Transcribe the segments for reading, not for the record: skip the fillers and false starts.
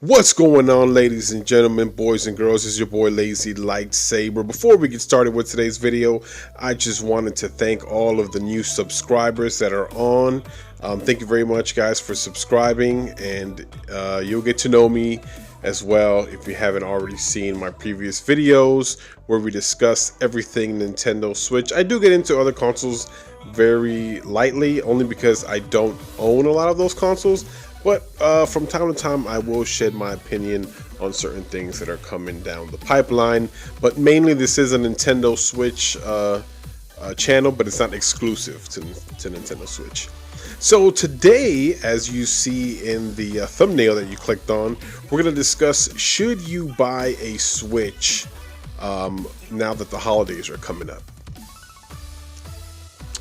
What's going on, ladies and gentlemen, boys and girls? It's your boy Lazy Lightsaber. Before we get started with today's video, I just wanted to thank all of the new subscribers that are on. Thank you very much, guys, for subscribing, and you'll get to know me as well if you haven't already seen my previous videos where we discuss everything Nintendo Switch. I do get into other consoles very lightly, only because I don't own a lot of those consoles. But from time to time, I will shed my opinion on certain things that are coming down the pipeline. But mainly, this is a Nintendo Switch channel, but it's not exclusive to Nintendo Switch. So today, as you see in the thumbnail that you clicked on, we're going to discuss, should you buy a Switch now that the holidays are coming up?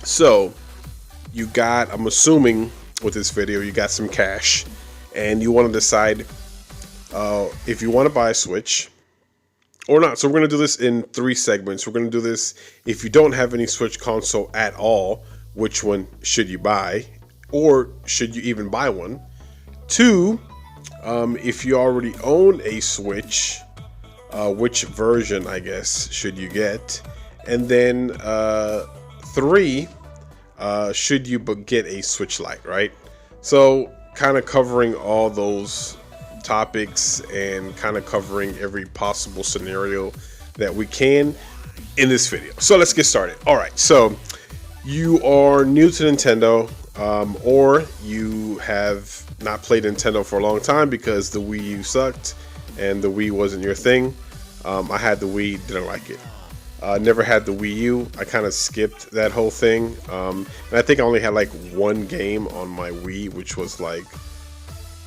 So, you got, I'm assuming, with this video, you got some cash and you want to decide if you want to buy a Switch or not. So we're going to do this in 3 segments. We're going to do this if you don't have any Switch console at all, which one should you buy, or should you even buy one? 2, if you already own a Switch, which version, I guess, should you get? And then 3, should you get a Switch Lite, right? So kind of covering all those topics and kind of covering every possible scenario that we can in this video. So let's get started. All right, so you are new to Nintendo, or you have not played Nintendo for a long time because the Wii U sucked and the Wii wasn't your thing. I had the Wii, didn't like it. Never had the Wii U. I kind of skipped that whole thing. And I think I only had like 1 game on my Wii, which was like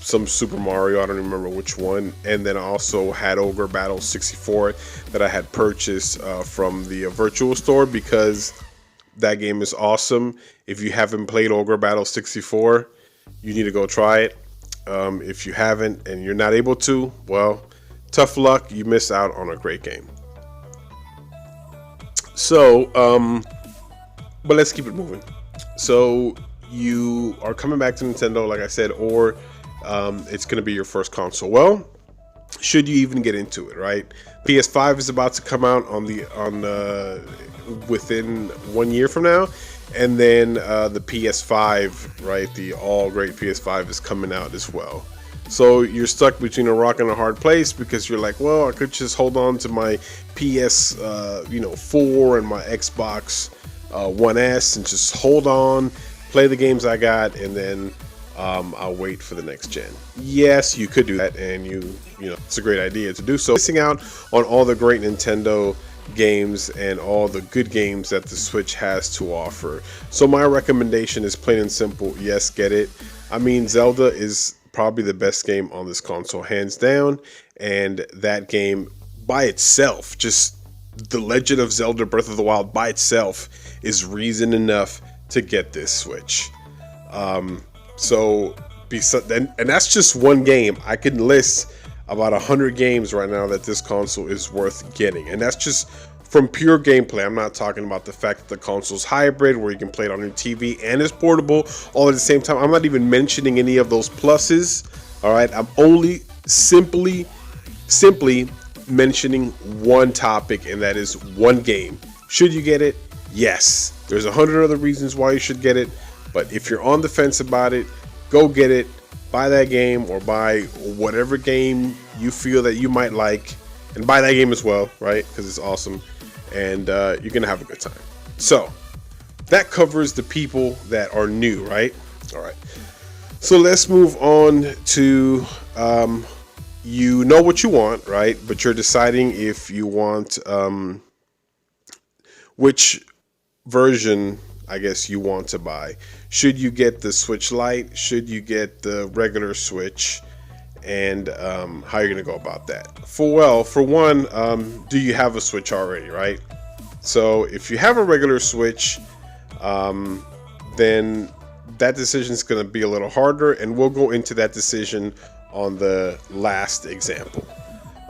some Super Mario. I don't remember which one. And then I also had Ogre Battle 64 that I had purchased from the Virtual Store, because that game is awesome. If you haven't played Ogre Battle 64, you need to go try it. If you haven't and you're not able to, well, tough luck. You miss out on a great game. So, but let's keep it moving. So you are coming back to Nintendo, like I said, or it's going to be your first console. Well, should you even get into it, right? PS5 is about to come out within 1 year from now, and then the PS5, right? The all great PS5 is coming out as well. So you're stuck between a rock and a hard place, because you're like, well, I could just hold on to my PS, 4 and my Xbox One S and just hold on, play the games I got, and then I'll wait for the next gen. Yes, you could do that, and it's a great idea to do so. Missing out on all the great Nintendo games and all the good games that the Switch has to offer. So my recommendation is plain and simple. Yes, get it. I mean, Zelda is probably the best game on this console, hands down, and that game by itself, just The Legend of Zelda Breath of the Wild by itself, is reason enough to get this Switch. And that's just one game. I can list about 100 games right now that this console is worth getting, and that's just from pure gameplay. I'm not talking about the fact that the console's hybrid, where you can play it on your TV and it's portable all at the same time. I'm not even mentioning any of those pluses. All right, I'm only simply mentioning one topic, and that is one game. Should you get it? Yes. There's 100 other reasons why you should get it, but if you're on the fence about it, go get it. Buy that game, or buy whatever game you feel that you might like, and buy that game as well, right? Because it's awesome, and you're gonna have a good time. So that covers the people that are new, right? All right. So let's move on to you know what you want, right? But you're deciding if you want which version, I guess, you want to buy. Should you get the Switch Lite? Should you get the regular Switch? And how you're gonna go about that? For one, do you have a Switch already, right? So if you have a regular Switch, then that decision is gonna be a little harder, and we'll go into that decision on the last example.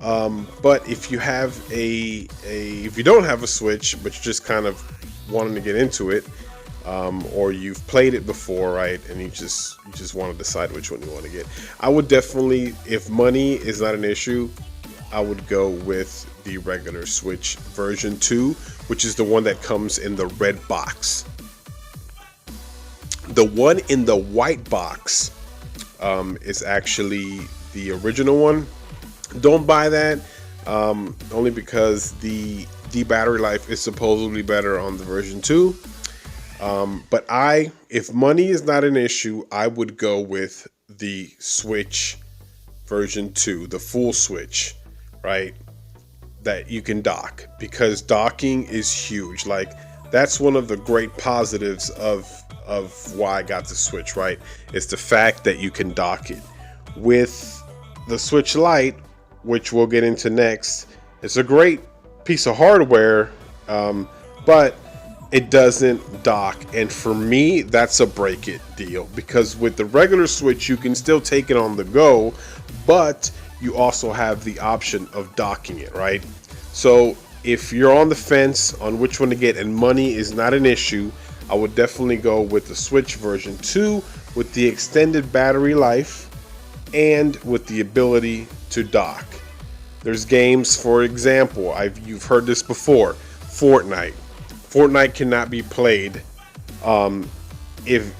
But if you have if you don't have a Switch, but you're just kind of wanting to get into it, or you've played it before, right? And you just want to decide which one you want to get. I would definitely, if money is not an issue, I would go with the regular Switch version 2, which is the one that comes in the red box. The one in the white box is actually the original one. Don't buy that, only because the battery life is supposedly better on the version 2. But if money is not an issue, I would go with the Switch version 2, the full Switch, right? That you can dock, because docking is huge. Like, that's one of the great positives of why I got the Switch, right? It's the fact that you can dock it. With the Switch Lite, which we'll get into next, it's a great piece of hardware, but it doesn't dock. And for me, that's a break it deal, because with the regular Switch, you can still take it on the go, but you also have the option of docking it, right? So if you're on the fence on which one to get and money is not an issue, I would definitely go with the Switch version 2 with the extended battery life and with the ability to dock. There's games, for example, you've heard this before, Fortnite. Fortnite cannot be played if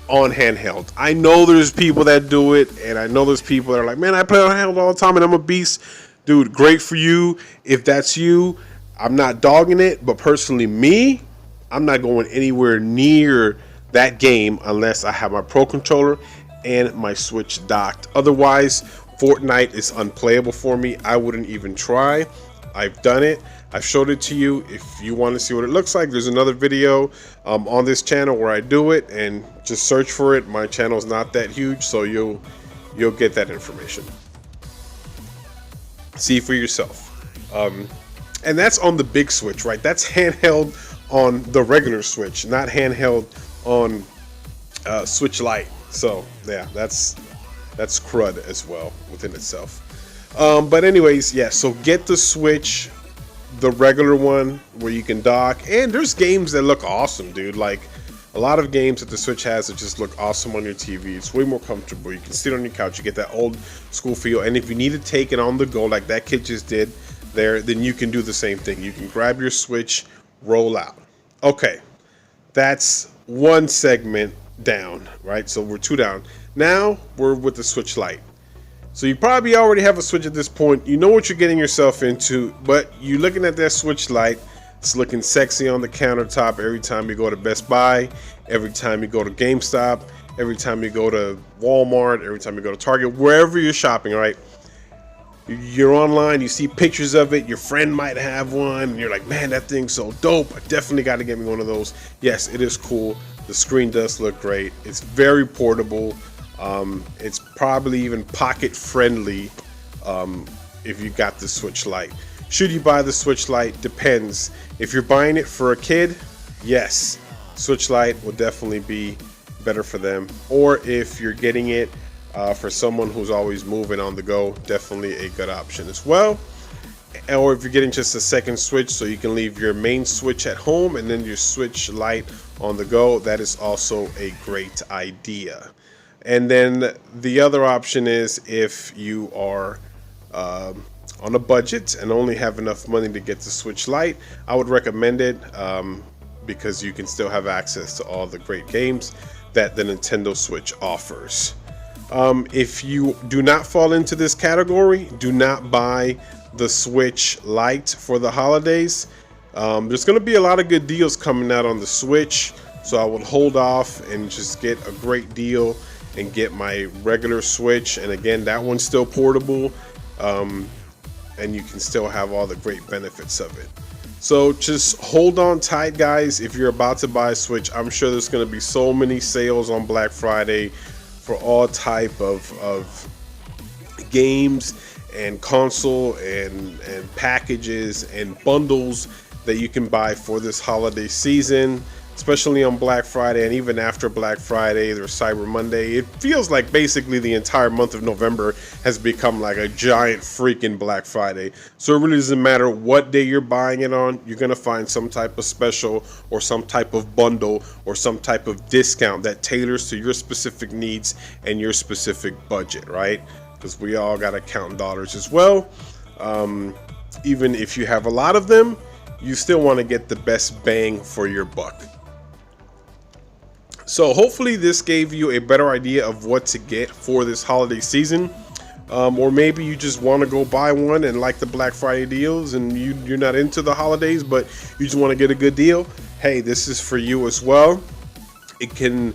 on handheld. I know there's people that do it, and I know there's people that are like, man, I play on handheld all the time and I'm a beast. Dude, great for you. If that's you, I'm not dogging it, but personally me, I'm not going anywhere near that game unless I have my Pro Controller and my Switch docked. Otherwise, Fortnite is unplayable for me. I wouldn't even try. I've done it. I've showed it to you. If you want to see what it looks like, there's another video on this channel where I do it, and just search for it. My channel is not that huge, so you'll get that information. See for yourself. And that's on the big Switch, right? That's handheld on the regular Switch, not handheld on Switch Lite. So yeah, that's crud as well within itself. But anyways, yeah, so get the Switch, the regular one where you can dock, and there's games that look awesome, dude. Like, a lot of games that the Switch has that just look awesome on your TV. It's way more comfortable. You can sit on your couch, you get that old school feel, and if you need to take it on the go like that kid just did there, then you can do the same thing. You can grab your Switch, roll out. Okay, that's one segment down, right? So we're 2 down. Now we're with the Switch Lite. So you probably already have a Switch at this point. You know what you're getting yourself into, but you're looking at that Switch Lite. It's looking sexy on the countertop every time you go to Best Buy, every time you go to GameStop, every time you go to Walmart, every time you go to Target, wherever you're shopping, right? You're online, you see pictures of it, your friend might have one, and you're like, man, that thing's so dope. I definitely got to get me one of those. Yes, it is cool. The screen does look great. It's very portable. It's probably even pocket friendly if you got the Switch Lite. Should you buy the Switch Lite? Depends. If you're buying it for a kid, yes, Switch Lite will definitely be better for them. Or if you're getting it for someone who's always moving on the go, definitely a good option as well. Or if you're getting just a second Switch so you can leave your main Switch at home and then your Switch Lite on the go, that is also a great idea. And then the other option is if you are on a budget and only have enough money to get the Switch Lite, I would recommend it because you can still have access to all the great games that the Nintendo Switch offers. If you do not fall into this category, do not buy the Switch Lite for the holidays. There's going to be a lot of good deals coming out on the Switch, so I would hold off and just get a great deal and get my regular Switch. And again, that one's still portable, and you can still have all the great benefits of it. So just hold on tight, guys. If you're about to buy a Switch, I'm sure there's going to be so many sales on Black Friday for all type of games and console and packages and bundles that you can buy for this holiday season. especially on Black Friday and even after Black Friday or Cyber Monday. It feels like basically the entire month of November has become like a giant freaking Black Friday. So it really doesn't matter what day you're buying it on, you're going to find some type of special or some type of bundle or some type of discount that tailors to your specific needs and your specific budget, right? Because we all got to count dollars as well. Even if you have a lot of them, you still want to get the best bang for your buck. So hopefully this gave you a better idea of what to get for this holiday season. Or maybe you just want to go buy one and like the Black Friday deals and you're not into the holidays, but you just want to get a good deal. Hey, this is for you as well. It can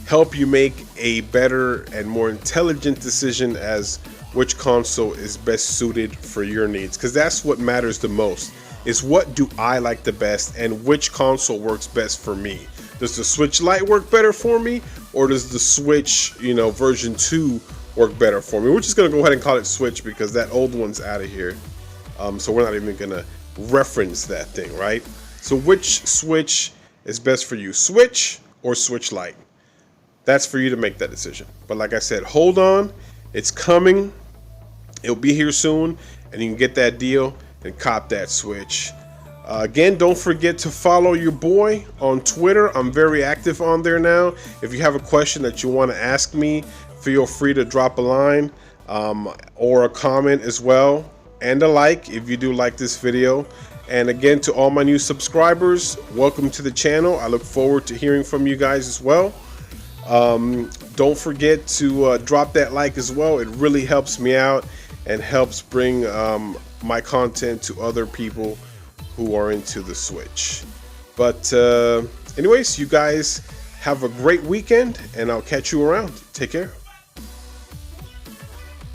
help you make a better and more intelligent decision as which console is best suited for your needs, because that's what matters the most, is what do I like the best and which console works best for me. Does the Switch Lite work better for me, or does the Switch, version 2 work better for me? We're just gonna go ahead and call it Switch because that old one's out of here. So we're not even gonna reference that thing, right? So which Switch is best for you, Switch or Switch Lite? That's for you to make that decision. But like I said, hold on, it's coming. It'll be here soon, and you can get that deal and cop that Switch. Again, don't forget to follow your boy on Twitter. I'm very active on there now. If you have a question that you want to ask me, feel free to drop a line or a comment as well, and a like if you do like this video. And again, to all my new subscribers, welcome to the channel. I look forward to hearing from you guys as well. Don't forget to drop that like as well. It really helps me out and helps bring my content to other people who are into the Switch. But anyways, you guys have a great weekend, and I'll catch you around. Take care.